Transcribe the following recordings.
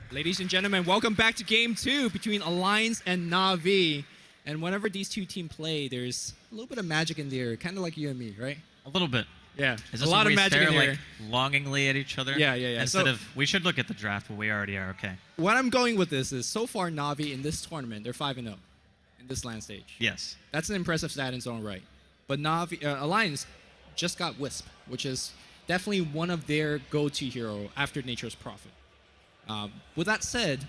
Ladies and gentlemen, welcome back to Game 2 between Alliance and Navi. And whenever these two teams play, there's a little bit of magic in the air, kind of like you and me, right? A little bit. Yeah, Is this a lot of magic in the air. like longingly at each other? Yeah. Instead of, we should look at the draft, but we already are, okay. What I'm going with this is, so far Navi in this tournament, they're 5-0 in this LAN stage. Yes. That's an impressive stat in its own right. But Navi, Alliance just got Wisp, which is definitely one of their go-to hero after Nature's Prophet. With that said,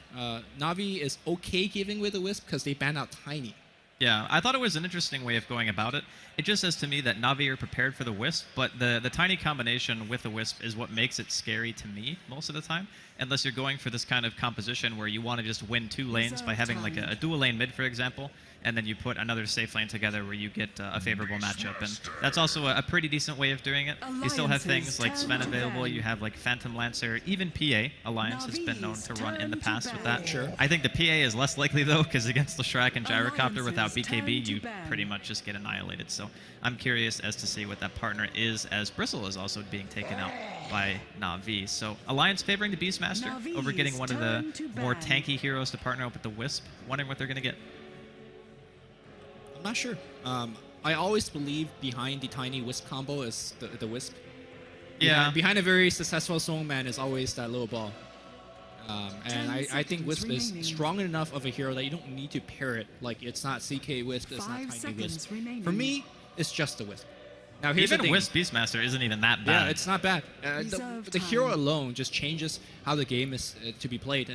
Navi is okay giving away the Wisp because they banned out Tiny. Yeah, I thought it was an interesting way of going about it. It just says to me that Navi are prepared for the Wisp, but the Tiny combination with the Wisp is what makes it scary to me most of the time, unless you're going for this kind of composition where you want to just win two lanes by having like a dual lane mid, for example, and then you put another safe lane together where you get a favorable matchup. And that's also a pretty decent way of doing it. You still have things like Sven available, you have like Phantom Lancer, even PA Alliance has been known to run in the past with that. Sure. I think the PA is less likely though, because against Leshrac and Gyrocopter without BKB, you pretty much just get annihilated. So I'm curious as to see what that partner is, as Bristle is also being taken out by Navi. So Alliance favoring the Beastmaster over getting one of the more tanky heroes to partner up with the Wisp. Wondering what they're going to get. I'm not sure. I always believe behind the Tiny Wisp combo is the Wisp. Yeah. Behind a very successful Songman is always that little ball. And I think Wisp is strong enough of a hero that you don't need to pair it. Like, it's not CK Wisp, it's not Tiny Wisp. For me, it's just the Wisp. Now, here's even the thing. Wisp Beastmaster isn't even that bad. Yeah, it's not bad. The hero alone just changes how the game is to be played.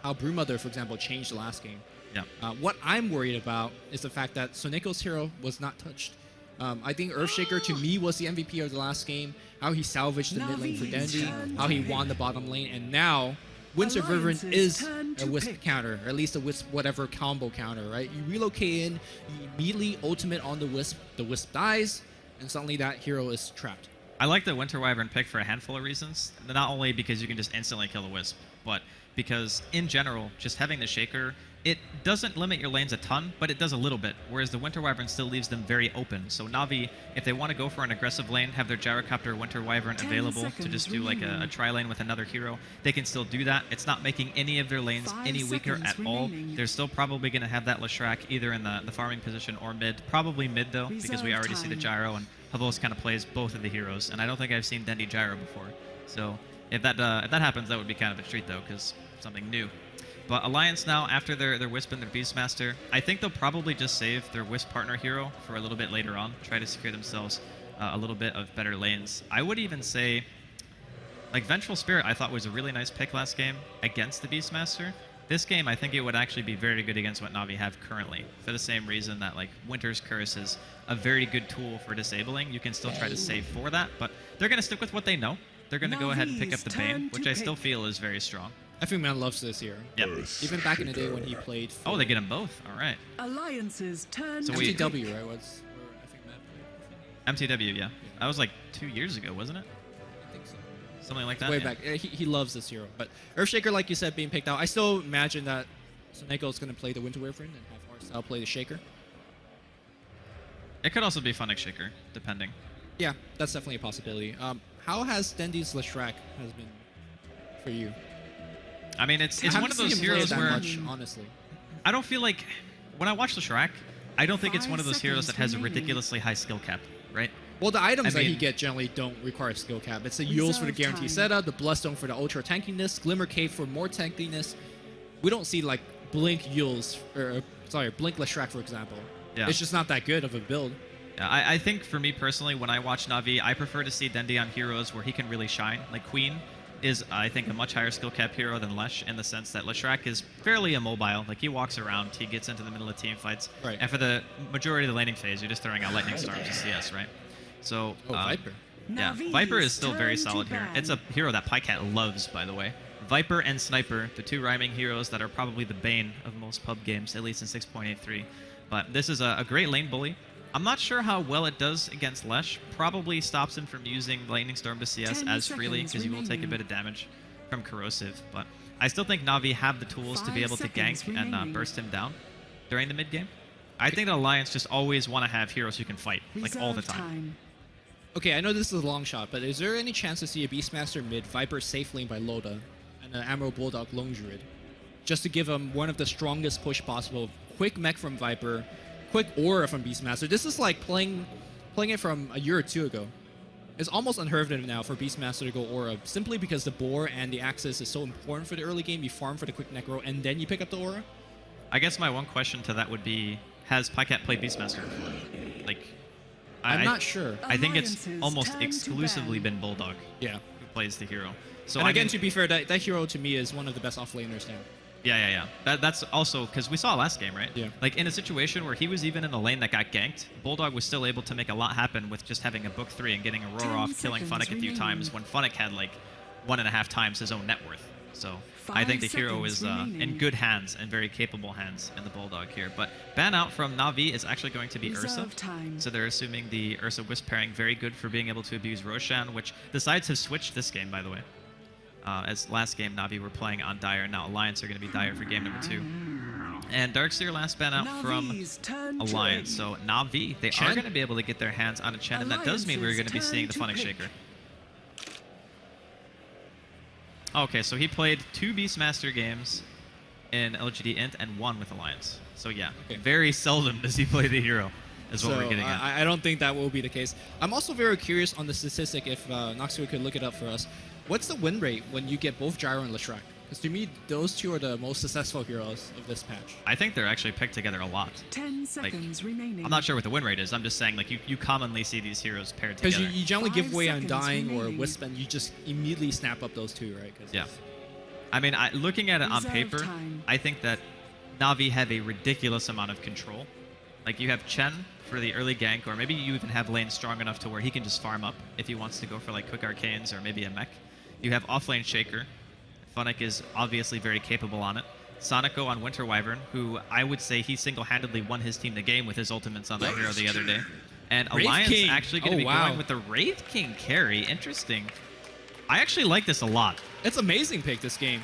How Brewmother, for example, changed the last game. Yeah. What I'm worried about is the fact that Soneko's hero was not touched. I think Earthshaker, to me, was the MVP of the last game. How he salvaged the mid lane for Dandy, how he won the bottom lane, and now Winter Reverend is a Wisp counter, or at least a Wisp whatever combo counter, right? You relocate in, you immediately ultimate on the Wisp dies, and suddenly that hero is trapped. I like the Winter Wyvern pick for a handful of reasons. Not only because you can just instantly kill the Wisp, but because in general, just having the Shaker, it doesn't limit your lanes a ton, but it does a little bit, whereas the Winter Wyvern still leaves them very open. So Navi, if they want to go for an aggressive lane, have their Gyrocopter Winter Wyvern available to just do like a tri-lane with another hero, they can still do that. It's not making any of their lanes any weaker at all. They're still probably going to have that Leshrac either in the farming position or mid. Probably mid though, because we already see the Gyro, and Havos kind of plays both of the heroes, and I don't think I've seen Dendy Gyro before. So if that happens, that would be kind of a treat though, because something new. But Alliance now, after their Wisp and their Beastmaster, I think they'll probably just save their Wisp partner hero for a little bit later on, try to secure themselves a little bit of better lanes. I would even say, like, Vengeful Spirit I thought was a really nice pick last game against the Beastmaster. This game, I think it would actually be very good against what Navi have currently, for the same reason that, like, Winter's Curse is a very good tool for disabling. You can still try to save for that, but they're going to stick with what they know. They're going to go ahead and pick up the Bane, which I still feel is very strong. Everyman loves this hero. Yep. Even back in the day when he played. Oh, they get them both. All right. Alliance's turn. So MTW, right? Was MTW, yeah. That was like 2 years ago, wasn't it? I think so. Something like that. Way yeah. back. He loves this hero. But Earthshaker, like you said, being picked out. I still imagine that Soneko is going to play the Winter Wyvern and have Arcel play the Shaker. It could also be Funnick Shaker, depending. Yeah, that's definitely a possibility. How has Dendy's Leshrac has been for you? I mean, it's one of those heroes where much, honestly. I don't feel like when I watch Leshrac, I don't think it's one of those heroes that has a ridiculously high skill cap, right? Well, the items that he get generally don't require skill cap. It's the Yules for the guaranteed setup, the Bloodstone for the ultra tankiness, Glimmer Cave for more tankiness. We don't see like Blink Yules, Blink Leshrac, for example. Yeah. It's just not that good of a build. Yeah, I think for me personally, when I watch Navi, I prefer to see Dendy on heroes where he can really shine. Like Queen is, I think, a much higher skill cap hero than Lesh, in the sense that Leshrac is fairly immobile. Like, he walks around, he gets into the middle of team fights. Right. And for the majority of the laning phase, you're just throwing out Lightning Storms to CS, right? So, Viper. Yeah, Viper is still very solid here. It's a hero that Pycat loves, by the way. Viper and Sniper, the two rhyming heroes that are probably the bane of most pub games, at least in 6.83. But this is a great lane bully. I'm not sure how well it does against Lesh. Probably stops him from using Lightning Storm to CS as freely, because you will take a bit of damage from Corrosive. But I still think Navi have the tools to be able to gank and burst him down during the mid game. I think the Alliance just always want to have heroes who can fight, like, all the time. Okay, I know this is a long shot, but is there any chance to see a Beastmaster mid Viper safe lane by Loda? and an Emerald Bulldog Lone Druid, just to give him one of the strongest push possible. Quick mech from Viper, quick aura from Beastmaster. This is like playing it from a year or two ago. It's almost unheard of now for Beastmaster to go aura, simply because the boar and the axis is so important for the early game. You farm for the quick necro, and then you pick up the aura. I guess my one question to that would be, has Pycat played Beastmaster before? Like, I'm not sure. I think it's almost exclusively been Bulldog Yeah. who plays the hero. So And I again, mean, to be fair, that hero to me is one of the best offlaners now. yeah. That's also because we saw last game, right? Yeah. Like in a situation where he was even in the lane that got ganked, Bulldog was still able to make a lot happen with just having a book 3 and getting Aurora off, killing Funnick a few times when Funnick had like 1.5 times his own net worth. So I think the hero is in good hands and very capable hands in the Bulldog here. But ban out from Navi is actually going to be Ursa. So they're assuming the Ursa Wisp pairing very good for being able to abuse Roshan, which the sides have switched this game, by the way. As last game, Navi were playing on Dire, now Alliance are going to be Dire for game number 2. And Darkseer last ban out from Alliance. So Navi, they are going to be able to get their hands on a Chen, and that does mean we're going to be seeing the Funnick Shaker. Okay, so he played 2 Beastmaster games in LGD Int and 1 with Alliance. So yeah, very seldom does he play the hero, is what we're getting at. I don't think that will be the case. I'm also very curious on the statistic, if Noxua could look it up for us. What's the win rate when you get both Gyro and Leshrac? Because to me, those two are the most successful heroes of this patch. I think they're actually picked together a lot. 10 seconds remaining. I'm not sure what the win rate is. I'm just saying, like, you commonly see these heroes paired together. Because you generally give 5 away on seconds Dying or remaining. Wisp, and you just immediately snap up those two, right? Yeah. I mean, looking at it on Reserve paper, time. I think that Navi have a ridiculous amount of control. Like, you have Chen for the early gank, or maybe you even have Lane strong enough to where he can just farm up if he wants to go for, like, quick arcanes or maybe a mech. You have offlane Shaker. Funnick is obviously very capable on it. Sonico on Winter Wyvern, who I would say he single-handedly won his team the game with his ultimates on that hero the other day. And Wraith Alliance King. actually going to be going with the Wraith King carry. Interesting. I actually like this a lot. It's amazing pick this game.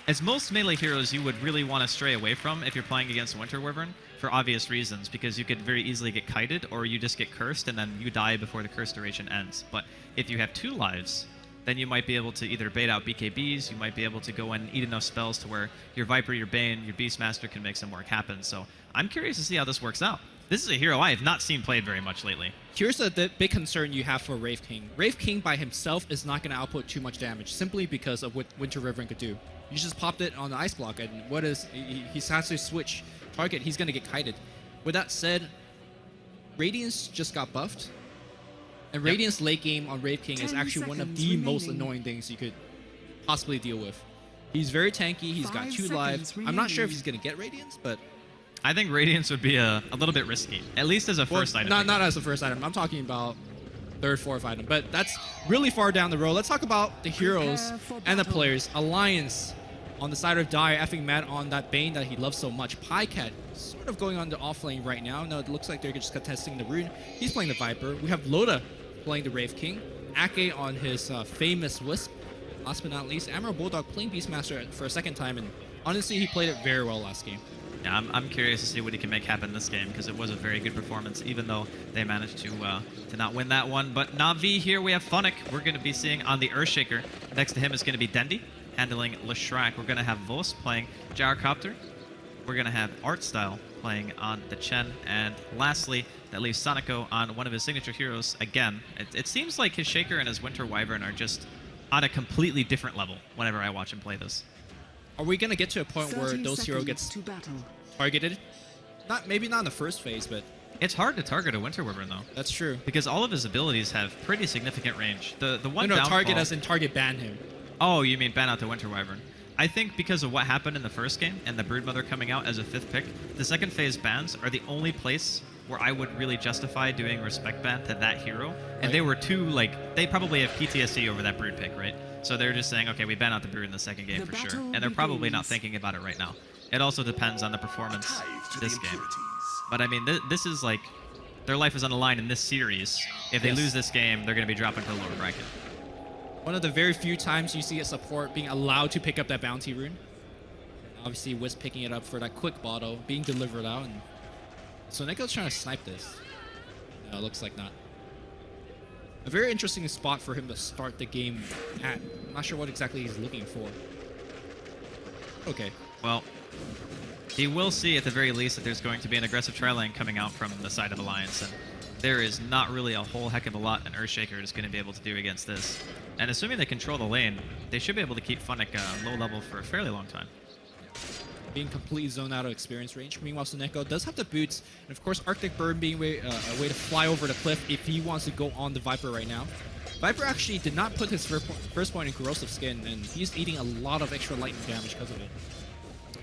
As most melee heroes you would really want to stray away from if you're playing against Winter Wyvern, for obvious reasons, because you could very easily get kited, or you just get cursed and then you die before the curse duration ends. But if you have 2 lives, then you might be able to either bait out BKBs, you might be able to go and eat enough spells to where your Viper, your Bane, your Beastmaster can make some work happen. So I'm curious to see how this works out. This is a hero I have not seen played very much lately. Here's the big concern you have for Wraith King. Wraith King by himself is not going to output too much damage, simply because of what Winter Wyvern could do. You just popped it on the ice block, and what is he has to switch target, he's going to get kited. With that said, Radiance just got buffed. And Radiance late game on Wraith King is 10 actually one of seconds the most remaining. annoying things you could possibly deal with. He's very tanky, he's got 5 2 lives. seconds I'm not sure if remaining. he's going to get Radiance, but I think Radiance would be a little bit risky, at least as a first item. Not as the first item. I'm talking about third, fourth item. But that's really far down the road. Let's talk about the heroes Prepare for and the battle. players. Alliance on the side of Dire, effing mad on that Bane that he loves so much. Pycat sort of going on the off lane right now. No, it looks like they're just contesting the rune. He's playing the Viper. We have Loda playing the Wraith King. Ake on his famous Wisp. Last but not least, Emerald Bulldog playing Beastmaster for a second time. And honestly, he played it very well last game. Yeah, I'm curious to see what he can make happen this game, because it was a very good performance, even though they managed to not win that one. But Navi here, we have Funnick. We're going to be seeing on the Earthshaker. Next to him is going to be Dendi, handling Leshrac. We're going to have Vos playing Gyrocopter. We're going to have Artstyle playing on the Chen. And lastly, that leaves Sonico on one of his signature heroes again. It seems like his Shaker and his Winter Wyvern are just on a completely different level whenever I watch him play this. Are we going to get to a point where 30 those hero seconds gets to battle. targeted? Maybe not in the first phase, but It's hard to target a Winter Wyvern, though, that's true. because all of his abilities have pretty significant range. The one No, downfall... target as in target ban him. Oh, you mean ban out the Winter Wyvern. I think because of what happened in the first game and the Broodmother coming out as a 5th pick, the second phase bans are the only place where I would really justify doing respect ban to that hero. And they were they probably have PTSD over that Brood pick, right? So they're just saying, okay, we ban out the Brood in the second game The for sure. battle And they're probably not begins. thinking about it right now. It also depends on the performance this game. But I mean, this is like, their life is on the line in this series. If they Yes. lose this game, they're going to be dropping to the lower bracket. One of the very few times you see a support being allowed to pick up that bounty rune. Obviously, Wisp picking it up for that quick bottle, being delivered out. And so Neko's trying to snipe this. No, it looks like not. A very interesting spot for him to start the game at. I'm not sure what exactly he's looking for. okay. Well, he will see at the very least that there's going to be an aggressive tri lane coming out from the side of Alliance, and there is not really a whole heck of a lot an Earthshaker is going to be able to do against this. And assuming they control the lane, they should be able to keep Funnick low level for a fairly long time. Being completely zoned out of experience range. Meanwhile, Soneko does have the boots, and of course, Arctic Burn being a way to fly over the cliff if he wants to go on the Viper right now. Viper actually did not put his first point in Corrosive Skin, and he's eating a lot of extra lightning damage because of it.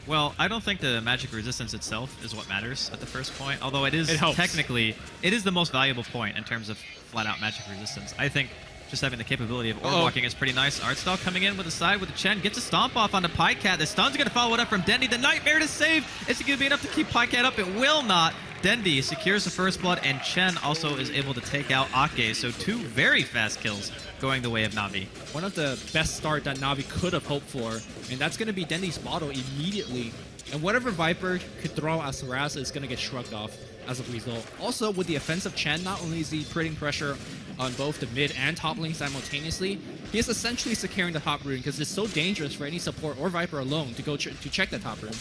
Well, I don't think the magic resistance itself is what matters at the first point, although it is technically, it is the most valuable point in terms of flat-out magic resistance. I think just having the capability of orb walking is pretty nice. Artstyle coming in with a side with the Chen, gets a stomp off onto Pycat. The stun's going to follow it up from Dendy. The Nightmare to save. Is it going to be enough to keep Pycat up? It will not. Dendy secures the first blood, and Chen also is able to take out Ake. So 2 very fast kills going the way of Navi. One of the best start that Navi could have hoped for, and that's going to be Dendy's bottle immediately. And whatever Viper could throw as harass is going to get shrugged off as a result. Also, with the offensive Chen, not only is he putting pressure on both the mid and top lane simultaneously, he is essentially securing the top rune because it's so dangerous for any support or Viper alone to go to check the top rune.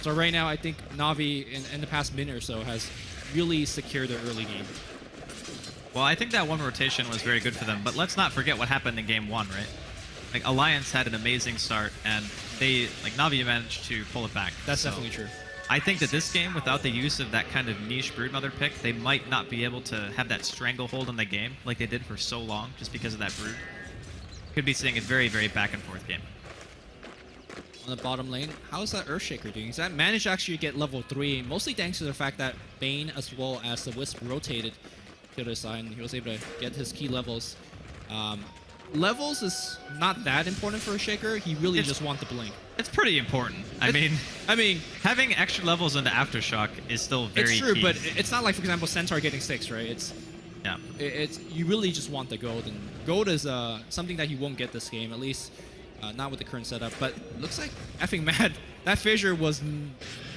So right now, I think Navi, in the past minute or so, has really secured their early game. Well, I think that one rotation was very good for them, but let's not forget what happened in game 1, right? Like, Alliance had an amazing start, and Navi managed to pull it back. That's definitely true. I think that this game, without the use of that kind of niche Broodmother pick, they might not be able to have that stranglehold on the game like they did for so long, just because of that Brood. Could be seeing a very, very back and forth game. On the bottom lane, how's that Earthshaker doing? That managed to actually get level 3, mostly thanks to the fact that Bane as well as the Wisp rotated to the other side, and he was able to get his key levels. Levels is not that important for Earthshaker. He really just wants the blink. It's pretty important. I mean, having extra levels into Aftershock is still very It's true, key. but it's not like, for example, Centaur getting 6, right? It's you really just want the gold, and gold is something that you won't get this game, at least not with the current setup. But looks like effing mad. That fissure was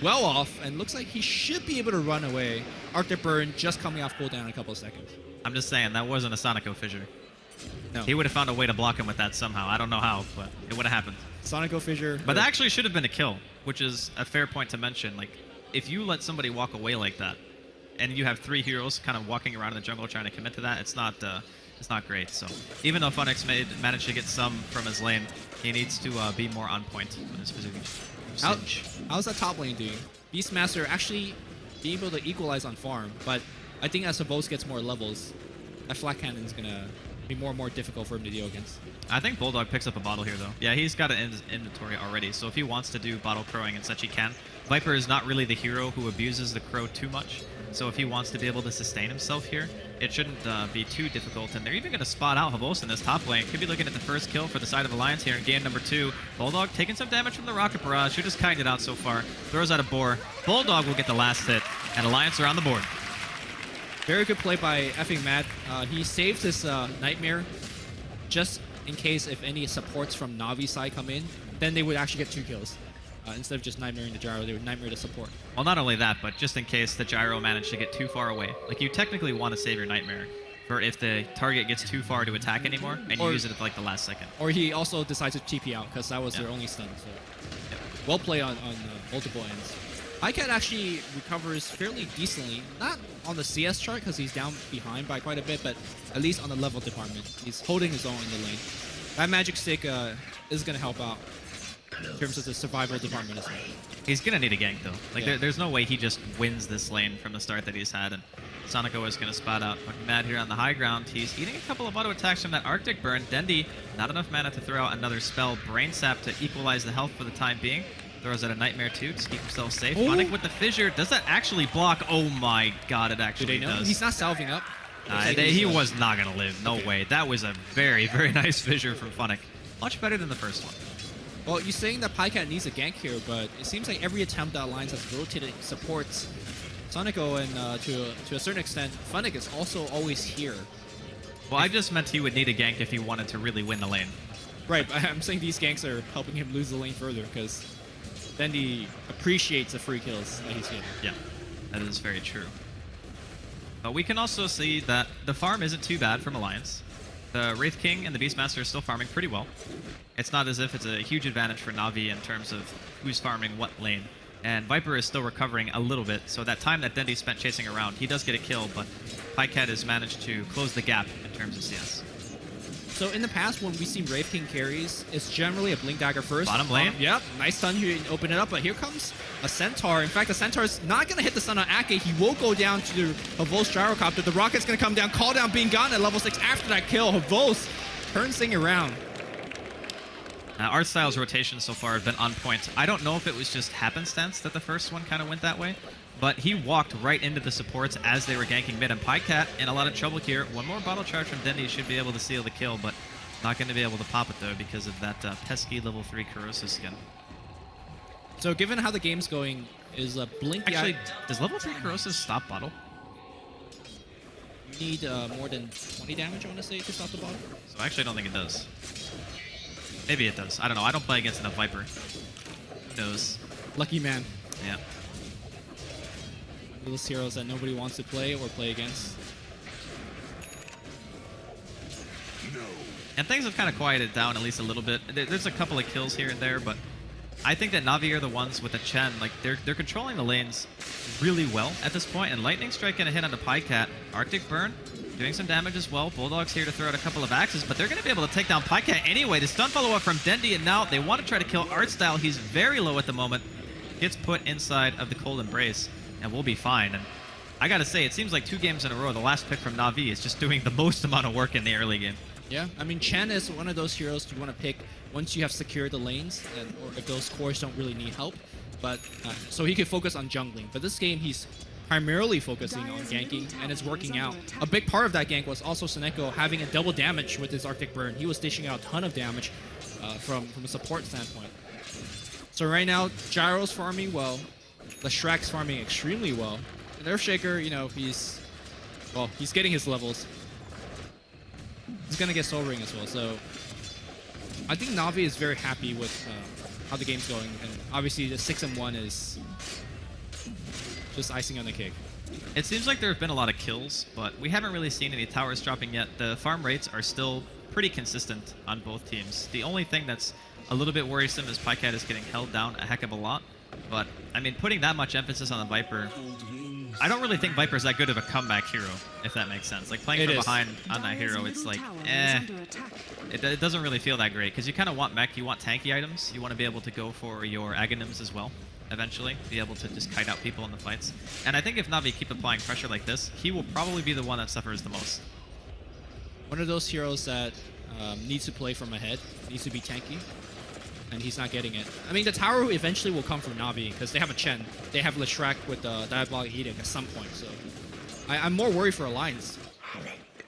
well off, and looks like he should be able to run away. Arctic Burn just coming off cooldown in a couple of seconds. I'm just saying, that wasn't a Sonico fissure. No. He would have found a way to block him with that somehow. I don't know how, but it would have happened. Sonico fissure. But that actually should have been a kill, which is a fair point to mention. Like, if you let somebody walk away like that, and you have 3 heroes kind of walking around in the jungle trying to commit to that, it's not great. So even though Funix managed to get some from his lane, he needs to be more on point with his physical usage. How's that top lane doing? Beastmaster actually being able to equalize on farm, but I think as Savos gets more levels, that flat cannon is gonna be more and more difficult for him to deal against. I think Bulldog picks up a bottle here, though. Yeah, he's got it in his inventory already, so if he wants to do bottle crowing and such, he can. Viper is not really the hero who abuses the crow too much, so if he wants to be able to sustain himself here, it shouldn't be too difficult. And they're even going to spot out Havos in this top lane. Could be looking at the first kill for the side of Alliance here in game number 2. Bulldog taking some damage from the Rocket Barrage, who just kited it out so far. Throws out a boar. Bulldog will get the last hit, and Alliance are on the board. Very good play by effing Matt. He saved his Nightmare just in case if any supports from Navi's side come in, then they would actually get 2 kills. Instead of just Nightmaring the Gyro, they would Nightmare the support. Well, not only that, but just in case the Gyro managed to get too far away. Like, you technically want to save your Nightmare for if the target gets too far to attack anymore, and you use it at like the last second. Or he also decides to TP out, because that was their only stun. So well played on multiple ends. Pycat actually recovers fairly decently, not on the CS chart because he's down behind by quite a bit, but at least on the level department. He's holding his own in the lane. That magic stick is going to help out in terms of the survival department as well. He's going to need a gank, though. Like, there's no way he just wins this lane from the start that he's had, and Sonico is going to spot out Mad here on the high ground. He's eating a couple of auto attacks from that Arctic Burn. Dendy, not enough mana to throw out another spell. Brain Sap to equalize the health for the time being. Throws out a Nightmare too to keep himself safe. Funnick with the fissure. Does that actually block? Oh my god, it actually does. He's not salving up. He was not going to live. No way. That was a very, very nice fissure from Funnick. Much better than the first one. Well, you're saying that Pycat needs a gank here, but it seems like every attempt that Alliance has rotated supports Sonico, and to a certain extent, Funnick is also always here. Well, I just meant he would need a gank if he wanted to really win the lane. Right, but I'm saying these ganks are helping him lose the lane further, because then he appreciates the free kills that he's getting. Yeah, that is very true. But we can also see that the farm isn't too bad from Alliance. The Wraith King and the Beastmaster are still farming pretty well. It's not as if it's a huge advantage for Navi in terms of who's farming what lane. And Viper is still recovering a little bit, so that time that Dendy spent chasing around, he does get a kill, but Pycat has managed to close the gap in terms of CS. So in the past, when we see Wraith King carries, it's generally a Blink Dagger first. Bottom lane. Yep, nice stun here and open it up, but here comes a Centaur. In fact, the Centaur is not going to hit the stun on Ake. He will go down to the Havos Gyrocopter. The Rocket's going to come down, call down being gotten at level 6 after that kill. Havos turns things around. Art Style's rotation so far have been on point. I don't know if it was just happenstance that the first one kind of went that way, but he walked right into the supports as they were ganking mid, and Pycat in a lot of trouble here. One more bottle charge from Dendy should be able to seal the kill, but not going to be able to pop it though because of that pesky level 3 Corrosive skin. So given how the game's going, is Blink... Actually, does level 3 Corrosive stop bottle? You need more than 20 damage, I want to say, to stop the bottle. So I actually don't think it does. Maybe it does. I don't know. I don't play against enough Viper. Who knows? Lucky man. Yeah. One of those heroes that nobody wants to play or play against. And things have kind of quieted down at least a little bit. There's a couple of kills here and there, but I think that Navi are the ones with the Chen. Like, they're controlling the lanes really well at this point, and Lightning Strike gonna hit onto Pycat. Arctic Burn doing some damage as well. Bulldog's here to throw out a couple of axes, but they're going to be able to take down Pycat anyway. The stun follow-up from Dendy, and now they want to try to kill Artstyle. He's very low at the moment. Gets put inside of the Cold Embrace, and we'll be fine. And I got to say, it seems like 2 games in a row, the last pick from Navi is just doing the most amount of work in the early game. Yeah, I mean, Chen is one of those heroes you want to pick once you have secured the lanes, and, or if those cores don't really need help. But so he can focus on jungling. But this game, he's primarily focusing on ganking, and it's working out. A big part of that gank was also Soneko having a double damage with his Arctic Burn. He was dishing out a ton of damage from a support standpoint. So right now, Gyro's farming well. Leshrack's farming extremely well. And Earthshaker, you know, he's getting his levels. He's gonna get Soul Ring as well. So I think Navi is very happy with how the game's going, and obviously the 6-1 is just icing on the cake. It seems like there have been a lot of kills, but we haven't really seen any towers dropping yet. The farm rates are still pretty consistent on both teams. The only thing that's a little bit worrisome is Pycat is getting held down a heck of a lot. But, I mean, putting that much emphasis on the Viper, I don't really think Viper's that good of a comeback hero, if that makes sense. Like, playing from behind on that hero, it's like, it doesn't really feel that great, because you kind of want mech, you want tanky items, you want to be able to go for your Aghanims as well, eventually, be able to just kite out people in the fights. And I think if Navi keep applying pressure like this, he will probably be the one that suffers the most. One of those heroes that needs to play from ahead, needs to be tanky, and he's not getting it. I mean, the tower eventually will come from Navi, because they have a Chen. They have Leshrack with the Diabolic Edict at some point, so I'm more worried for Alliance.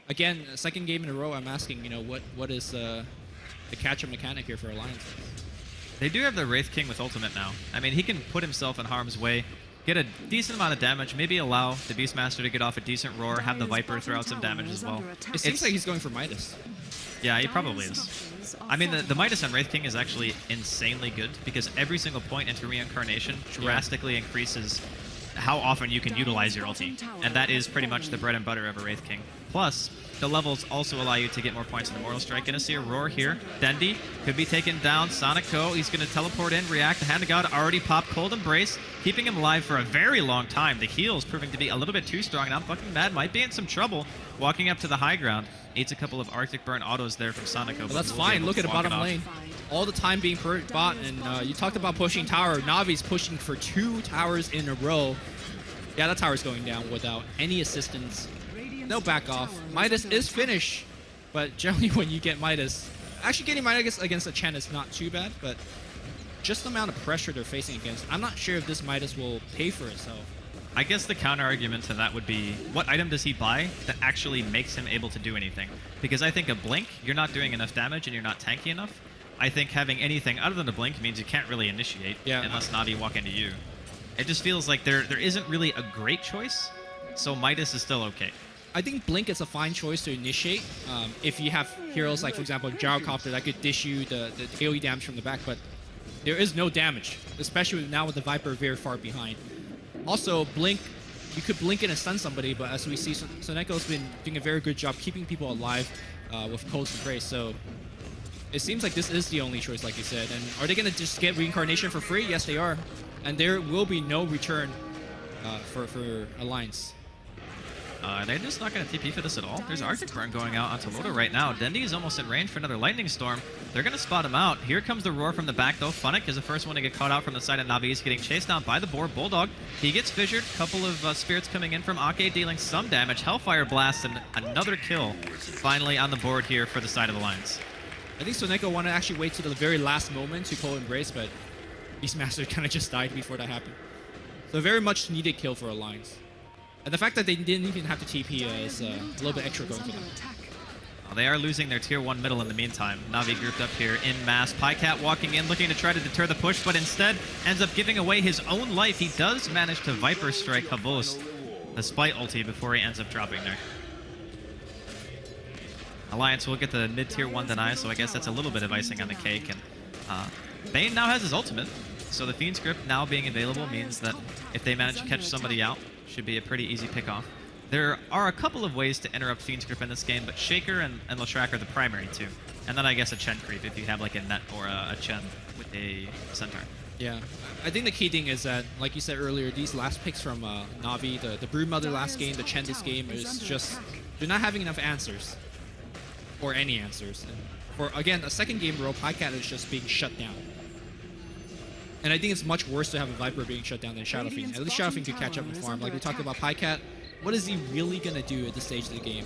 Again, second game in a row, I'm asking, you know, what is the catch-up mechanic here for Alliance? They do have the Wraith King with ultimate now. I mean, he can put himself in harm's way, get a decent amount of damage, maybe allow the Beastmaster to get off a decent roar, have the Viper throw out some damage as well. It seems like he's going for Midas. Yeah, he probably is. I mean, the Midas on Wraith King is actually insanely good, because every single point into Reincarnation drastically increases how often you can utilize your ulti. And that is pretty much the bread and butter of a Wraith King. Plus, the levels also allow you to get more points in the Mortal Strike. Gonna see a roar here. Dendy could be taken down. Sonico, he's gonna teleport in, react. The Hand of God already popped Cold Embrace, keeping him alive for a very long time. The heal's proving to be a little bit too strong, and I'm fucking mad. Might be in some trouble walking up to the high ground. Eats a couple of Arctic Burn autos there from Sonico. Well, that's fine. Look at the bottom lane. All the time being bot, and you talked about pushing tower. Navi's pushing for 2 towers in a row. Yeah, that tower's going down without any assistance. No back off. Midas is finished, but generally when you get Midas, actually getting Midas against a Chen is not too bad, but just the amount of pressure they're facing against, I'm not sure if this Midas will pay for itself. I guess the counter argument to that would be, what item does he buy that actually makes him able to do anything? Because I think a blink, you're not doing enough damage and you're not tanky enough. I think having anything other than a blink means you can't really initiate unless Navi walk into you. It just feels like there isn't really a great choice, so Midas is still okay. I think Blink is a fine choice to initiate if you have heroes like, for example, Gyrocopter that could dish you the AoE damage from the back, but there is no damage, especially now with the Viper very far behind. Also, Blink, you could blink in and stun somebody, but as we see, Soneko's been doing a very good job keeping people alive. with Cold's Embrace. So it seems like this is the only choice, like you said. And are they going to just get Reincarnation for free? Yes, they are. And there will be no return for Alliance. They're just not going to TP for this at all. There's Arctic Burn going out onto Loda right now. Dendi is almost in range for another Lightning Storm. They're going to spot him out. Here comes the Roar from the back, though. Funnick is the first one to get caught out from the side of Navi. He's getting chased down by the board. Bulldog, he gets fissured. Couple of spirits coming in from Ake, dealing some damage. Hellfire Blast and another kill finally on the board here for the side of Alliance. I think Soneko wanted to actually wait to the very last moment to Cold Embrace, but Beastmaster kind of just died before that happened. So a very much needed kill for Alliance. And the fact that they didn't even have to TP is a little bit extra going for them. They are losing their tier 1 middle in the meantime. Navi grouped up here in mass. Pycat walking in, looking to try to deter the push, but instead ends up giving away his own life. He does manage to Viper Strike Havos, despite ulti, before he ends up dropping there. Alliance will get the mid-tier 1 deny, so I guess that's a little bit of icing on the cake. And Bane now has his ultimate, so the Fiend Script now being available means that if they manage to catch somebody out, should be a pretty easy pick-off. There are a couple of ways to interrupt Fiend Script in this game, but Shaker and Leshrac are the primary two. And then I guess a Chen creep if you have like a Net or a Chen with a Centaur. Yeah, I think the key thing is that, like you said earlier, these last picks from Navi, the Broodmother last game, the Chen this game, is just, they're not having enough answers. Or any answers. And for, again, a second game row, Pycat is just being shut down. And I think it's much worse to have a Viper being shut down than Shadow Fiend. At least Shadow Fiend could catch up and farm. Like we talked about Pycat, what is he really going to do at this stage of the game?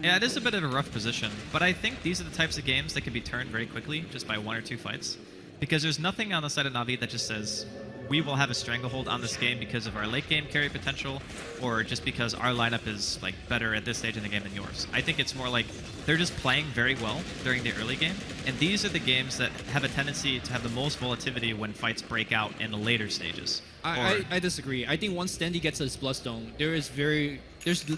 Yeah, it is a bit of a rough position, but I think these are the types of games that can be turned very quickly just by 1 or 2 fights. Because there's nothing on the side of Navi that just says, we will have a stranglehold on this game because of our late game carry potential, or just because our lineup is like better at this stage in the game than yours. I think it's more like they're just playing very well during the early game, and these are the games that have a tendency to have the most volatility when fights break out in the later stages. I disagree. I think once Dendi gets his Bloodstone, there's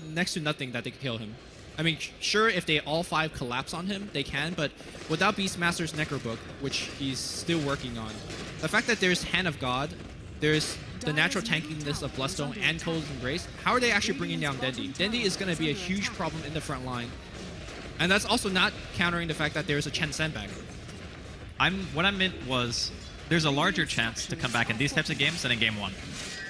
next to nothing that they can kill him. I mean, sure, if they all 5 collapse on him, they can, but without Beastmaster's Necrobook, which he's still working on, the fact that there's Hand of God, there's the natural tankiness of Bloodstone and Cold Embrace, how are they actually bringing down Dendi? Dendi is going to be a huge problem in the front line. And that's also not countering the fact that there's a Chen sandbag. What I meant was, there's a larger chance to come back in these types of games than in Game 1.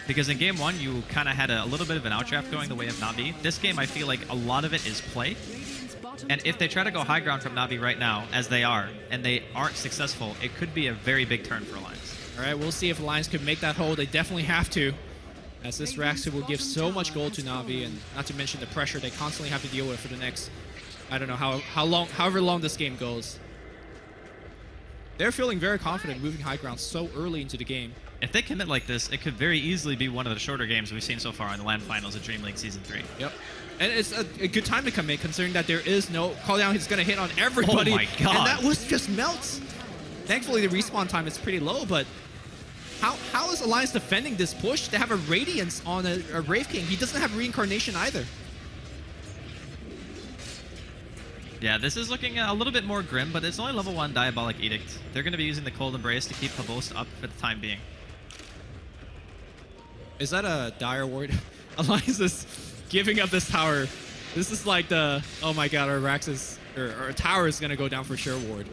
Because in Game 1, you kind of had a little bit of an outdraft going the way of Navi. This game, I feel like a lot of it is play. And if they try to go high ground from Navi right now, as they are, and they aren't successful, it could be a very big turn for Alliance. All right, we'll see if Alliance could make that hold. They definitely have to, as this Raxu will give so much gold to Navi, and not to mention the pressure they constantly have to deal with for the next, I don't know however long this game goes. They're feeling very confident moving high ground so early into the game. If they commit like this, it could very easily be one of the shorter games we've seen so far in the LAN finals of DreamLeague Season 3. Yep. And it's a good time to commit, considering that there is no call down. He's going to hit on everybody. Oh my god. And that was just melts. Thankfully, the respawn time is pretty low, but how is Alliance defending this push? They have a Radiance on a Wraith King. He doesn't have Reincarnation either. Yeah, this is looking a little bit more grim, but it's only level 1 Diabolic Edict. They're going to be using the Cold Embrace to keep Havost up for the time being. Is that a Dire Ward? Alliance is giving up this tower. This is like the, oh my god, our Raxus, or our tower is going to go down for sure ward.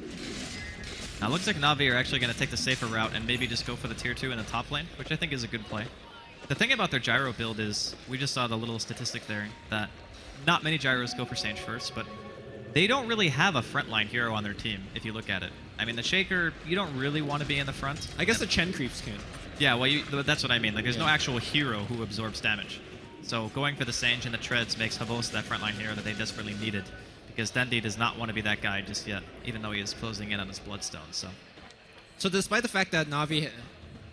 Now it looks like Navi are actually going to take the safer route and maybe just go for the tier 2 in the top lane, which I think is a good play. The thing about their gyro build is, we just saw the little statistic there, that not many gyros go for Sage first, but they don't really have a frontline hero on their team, if you look at it. I mean, the Shaker, you don't really want to be in the front. I guess the Chen creeps can. Yeah, well, that's what I mean. Like, there's no actual hero who absorbs damage. So going for the Sage and the Treads makes Havost that frontline hero that they desperately needed, because Dendi does not want to be that guy just yet, even though he is closing in on his Bloodstone. So despite the fact that Navi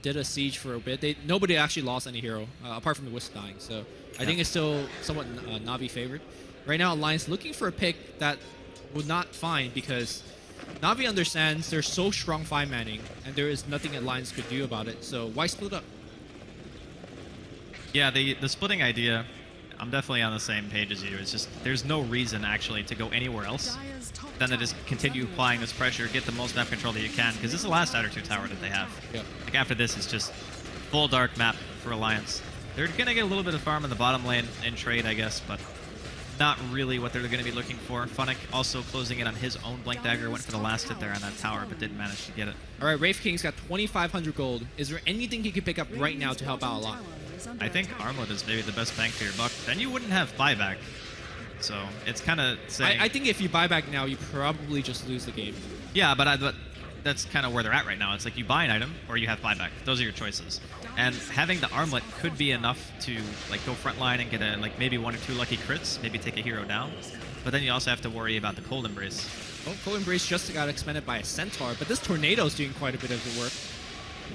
did a siege for a bit, nobody actually lost any hero, apart from the Wisp dying. So I think it's still somewhat Navi favored. Right now, Alliance looking for a pick that would not find, because Navi understands they're so strong 5-manning, and there is nothing Alliance could do about it. So why split up? Yeah, the splitting idea, I'm definitely on the same page as you. It's just, there's no reason actually to go anywhere else than to just continue applying this pressure, get the most map control that you can, because this is the last Outer 2 tower that they have. Yep. Like, after this, it's just full dark map for Alliance. They're going to get a little bit of farm in the bottom lane in trade, I guess, but not really what they're going to be looking for. Funnick also closing in on his own Blink Dagger, went for the last hit there on that tower, but didn't manage to get it. All right, Wraith King's got 2,500 gold. Is there anything he could pick up right now to help out a lot? I think Armlet is maybe the best bang for your buck. Then you wouldn't have buyback. So it's kind of saying... I think if you buy back now, you probably just lose the game. Yeah, but that's kind of where they're at right now. It's like you buy an item or you have buyback. Those are your choices. And having the armlet could be enough to like go frontline and get a like maybe 1 or 2 lucky crits, maybe take a hero down. But then you also have to worry about the Cold Embrace. Oh, Cold Embrace just got expended by a Centaur, but this Tornado is doing quite a bit of the work.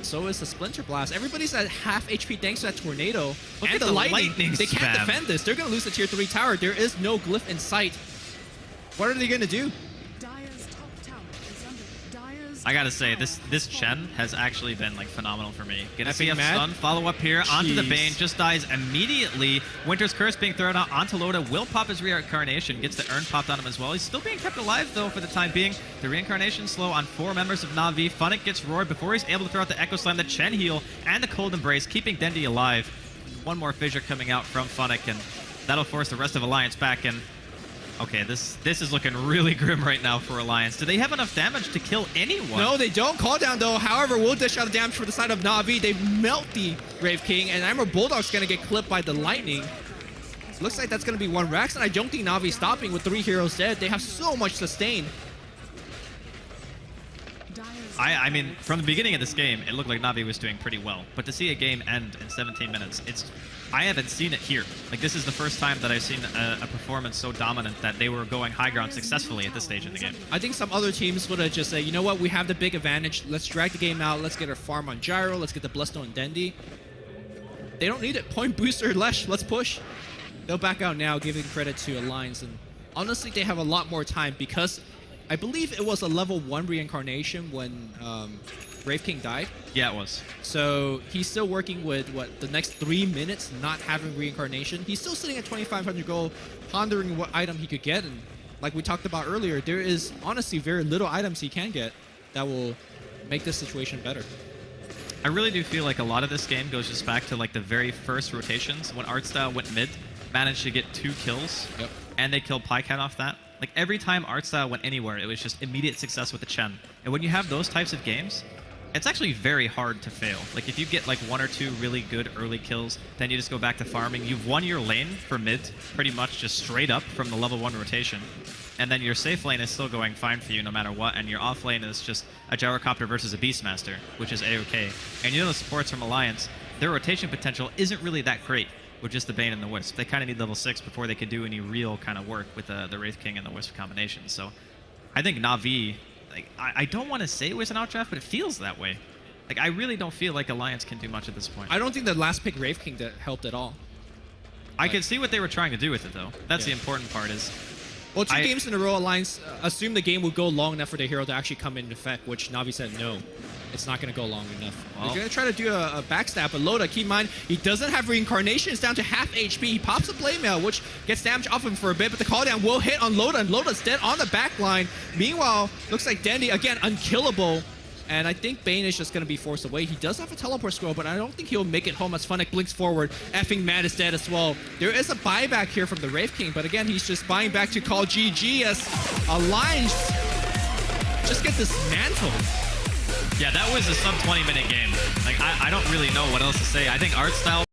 So is the Splinter Blast. Everybody's at half HP thanks to that Tornado. Look and at the lightning. They spam. can't defend this. They're going to lose the tier 3 tower. There is no glyph in sight. What are they going to do? I gotta say, this Chen has actually been like phenomenal for me. Get a Effing CF mad? stun, follow up here, onto the Jeez. Bane, just dies immediately. Winter's Curse being thrown out onto Loda, will pop his reincarnation, gets the urn popped on him as well. He's still being kept alive though for the time being. The reincarnation slow on 4 members of Navi. Funnick gets roared before he's able to throw out the Echo Slam, the Chen heal, and the Cold Embrace, keeping Dendi alive. One more fissure coming out from Funnick, and that'll force the rest of Alliance back in. Okay, this is looking really grim right now for Alliance. Do they have enough damage to kill anyone? No, they don't. Call down though. However, we'll dish out the damage for the side of Navi. They melt the Wraith King, and Emerald Bulldog's going to get clipped by the lightning. Looks like that's going to be 1 Rex, and I don't think Navi's stopping with 3 heroes dead. They have so much sustain. I mean, from the beginning of this game, it looked like Navi was doing pretty well. But to see a game end in 17 minutes, I haven't seen it here. Like, this is the first time that I've seen a performance so dominant that they were going high ground successfully at this stage in the game. I think some other teams would have just said, you know what, we have the big advantage. Let's drag the game out. Let's get our farm on Gyro. Let's get the Bloodstone and Dendi. They don't need it. Point booster, Lesh. Let's push. They'll back out now, giving credit to Alliance. And honestly, they have a lot more time because I believe it was a level 1 reincarnation when Wraith King died. Yeah, it was. So he's still working with, what, the next 3 minutes not having reincarnation. He's still sitting at 2,500 gold, pondering what item he could get. And like we talked about earlier, there is honestly very little items he can get that will make this situation better. I really do feel like a lot of this game goes just back to like the very first rotations when Artstyle went mid, managed to get 2 kills, and they killed Pycat off that. Like every time Artstyle went anywhere, it was just immediate success with the Chen. And when you have those types of games, it's actually very hard to fail. Like if you get like 1 or 2 really good early kills, then you just go back to farming. You've won your lane for mid pretty much just straight up from the level 1 rotation. And then your safe lane is still going fine for you no matter what, and your off lane is just a Gyrocopter versus a Beastmaster, which is A-okay. And you know the supports from Alliance, their rotation potential isn't really that great with just the Bane and the Wisp. They kind of need level 6 before they can do any real kind of work with the Wraith King and the Wisp combination. So I think Navi, like, I don't want to say it was an outdraft, but it feels that way. Like, I really don't feel like Alliance can do much at this point. I don't think the last pick Wraith King that helped at all. I can see what they were trying to do with it, though. That's the important part is... Well, 2 games in a row, Alliance assumed the game would go long enough for the hero to actually come into effect, which Navi said no. It's not going to go long enough. Well, They're going to try to do a backstab, but Loda, keep in mind, he doesn't have reincarnation. It's down to half HP. He pops a Blade Mail, which gets damage off him for a bit, but the call down will hit on Loda, and Loda's dead on the back line. Meanwhile, looks like Dendi, again, unkillable. And I think Bane is just going to be forced away. He does have a teleport scroll, but I don't think he'll make it home as Funnick blinks forward. Effing Mad is dead as well. There is a buyback here from the Wraith King, but again, he's just buying back to call GG as Alliance just get dismantled. Yeah, that was a sub 20-minute game. Like, I don't really know what else to say. I think Artstyle